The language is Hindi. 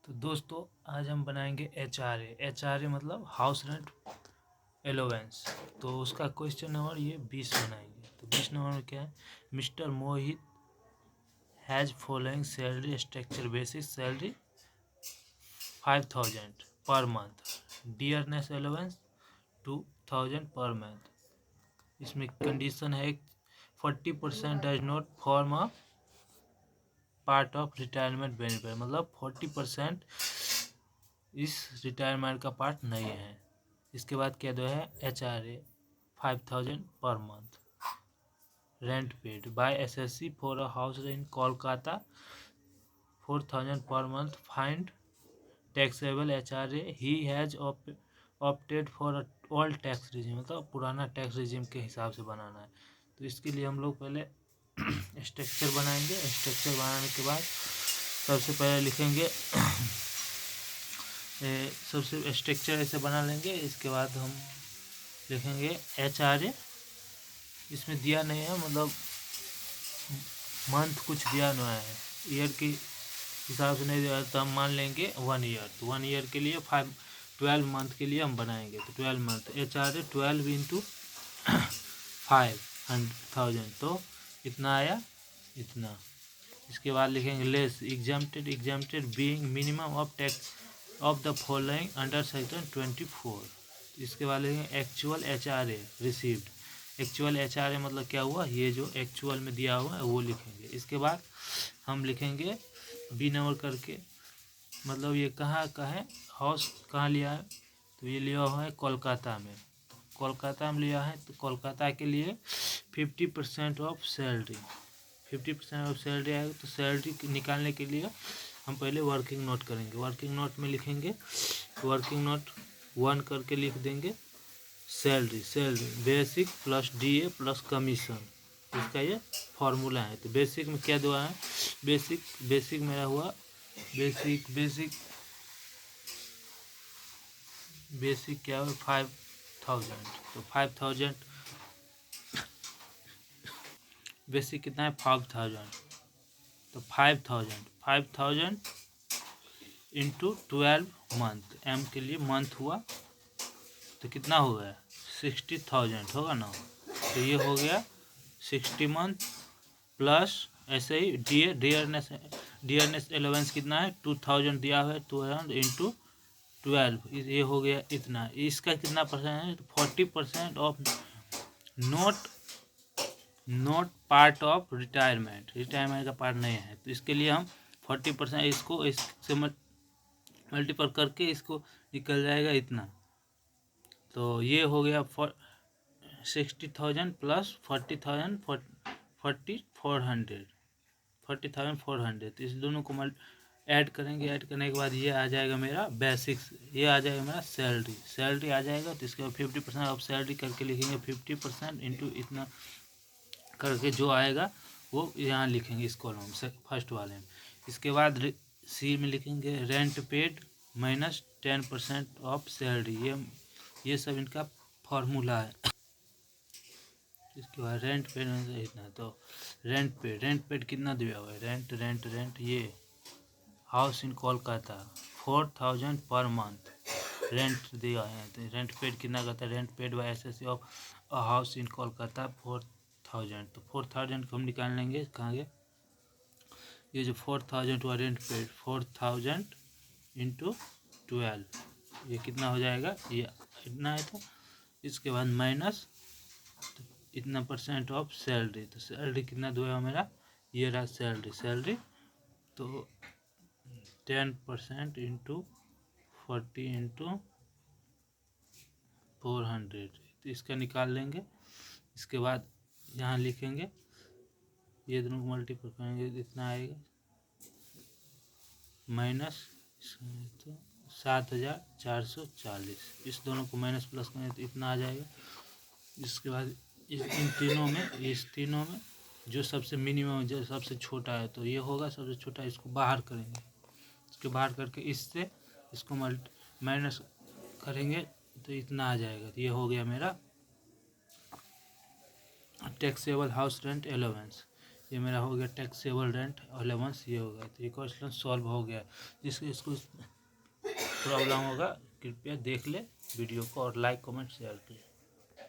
तो दोस्तों आज हम बनाएंगे एच आर ए मतलब हाउस रेंट एलोवेंस। तो उसका क्वेश्चन नंबर ये 20 बनाएंगे। तो 20 नंबर में क्या है, mister Mohit has following salary structure basis salary 5000 per month, dearness allowance 2000 per month. इसमें कंडीशन है 40% does not form a part of retirement benefit, मतलब 40% इस रिटायरमेंट का पार्ट नहीं है। इसके बाद क्या दो है, HRA 5000 per month, rent paid by SSC for a house in Kolkata 4000 per month, find taxable HRA he has opted for old tax regime, मतलब पुराना टैक्स रिजिम के हिसाब से बनाना है। तो इसके लिए हम लोग पहले स्ट्रक्चर बनाएंगे। स्ट्रक्चर बनाने के बाद सबसे पहले लिखेंगे सबसे स्ट्रक्चर ऐसे बना लेंगे। इसके बाद हम लिखेंगे एच.आर.ए, इसमें दिया नहीं है, मतलब मंथ कुछ दिया नहीं है, ईयर के हिसाब से नहीं दिया, तो हम मान लेंगे 1 ईयर। तो 1 ईयर के लिए 12 मंथ के लिए हम बनाएंगे। तो 12 मंथ एच.आर.ए 12 इंटू 5000, तो इतना आया, इतना। इसके बाद लिखेंगे less exempted being minimum of tax of the following under section 24। इसके बाद लिखेंगे एक्चुअल एच.आर.ए रिसीव्ड। एक्चुअल एच.आर.ए मतलब क्या हुआ, ये जो एक्चुअल में दिया हुआ है वो लिखेंगे। इसके बाद हम लिखेंगे बी नंबर करके, मतलब ये कहाँ का है, हाउस कहाँ लिया है, तो ये लिया हुआ है कोलकाता में। कोलकाता में लिया है, तो कोलकाता के लिए 50% ऑफ सैलरी, 50% ऑफ सैलरी आएगा। तो सैलरी निकालने के लिए हम पहले वर्किंग नोट करेंगे। वर्किंग नोट में लिखेंगे, वर्किंग नोट 1 करके लिख देंगे salary basic plus DA plus commission, इसका ये फॉर्मूला है। तो बेसिक में क्या दुआ है, बेसिक मेरा हुआ बेसिक क्या हुआ 5000। तो 5000 बेसिक कितना है 5000, तो 5000 इंटू 12 मंथ, एम के लिए मंथ हुआ, तो कितना हो गया 60,000 होगा ना। तो ये हो गया 60 मंथ प्लस ऐसे ही डियरनेस एलेवेंस कितना है 2000 दिया हुआ है, 2000 इंटू 12, ये हो गया इतना। इसका कितना परसेंट है, 40% of not part of retirement का पार्ट नहीं है। तो इसके लिए हम 40% इसको इससे मल्टीपल करके इसको निकल जाएगा इतना। तो ये हो गया 60,000 प्लस 40,000 40,400। तो इस दोनों को ऐड करेंगे। ऐड करने के बाद ये आ जाएगा मेरा बेसिक्स, ये आ जाएगा मेरा सैलरी आ जाएगा। तो इसके बाद 50% ऑफ सैलरी करके लिखेंगे, 50% इंटू इतना करके जो आएगा वो यहाँ लिखेंगे इस कॉलम से फर्स्ट वाले में। इसके बाद सी में लिखेंगे rent paid minus 10% of salary, ये सब इनका फॉर्मूला है। इसके बाद रेंट पेड इतना, तो रेंट पेड कितना दिया हुआ है, रेंट ये house in Kolkata 4000 per month rent दिया है। तो रेंट पेड कितना करता है, rent paid by SSC of house in Kolkata 4000। तो 4000 को हम निकाल लेंगे कहाँ गए, ये जो 4000 हुआ रेंट पेड 4000 इंटू 12, ये कितना हो जाएगा, ये इतना है। तो इसके बाद माइनस इतना परसेंट ऑफ सैलरी, तो सैलरी कितना दो मेरा, ये रहा सैलरी। तो 10% इंटू 40 इंटू 400, तो इसका निकाल लेंगे। इसके बाद यहाँ लिखेंगे, ये दोनों को मल्टीपल करेंगे, इतना आएगा माइनस, तो 7440, इस दोनों को माइनस प्लस करेंगे तो इतना आ जाएगा। इसके बाद इन तीनों में जो सबसे मिनिमम, जो सबसे छोटा है, तो ये होगा सबसे छोटा, इसको बाहर करेंगे। इसके बाहर करके इससे इसको माइनस करेंगे तो इतना आ जाएगा। तो ये हो गया मेरा टैक्सेबल हाउस रेंट एलोवेंस। ये मेरा हो गया टैक्सेबल रेंट अलाउंस, ये होगा। तो ये क्वेश्चन सॉल्व हो गया। जिसको इसको प्रॉब्लम होगा कृपया देख ले वीडियो को और लाइक कमेंट शेयर करें।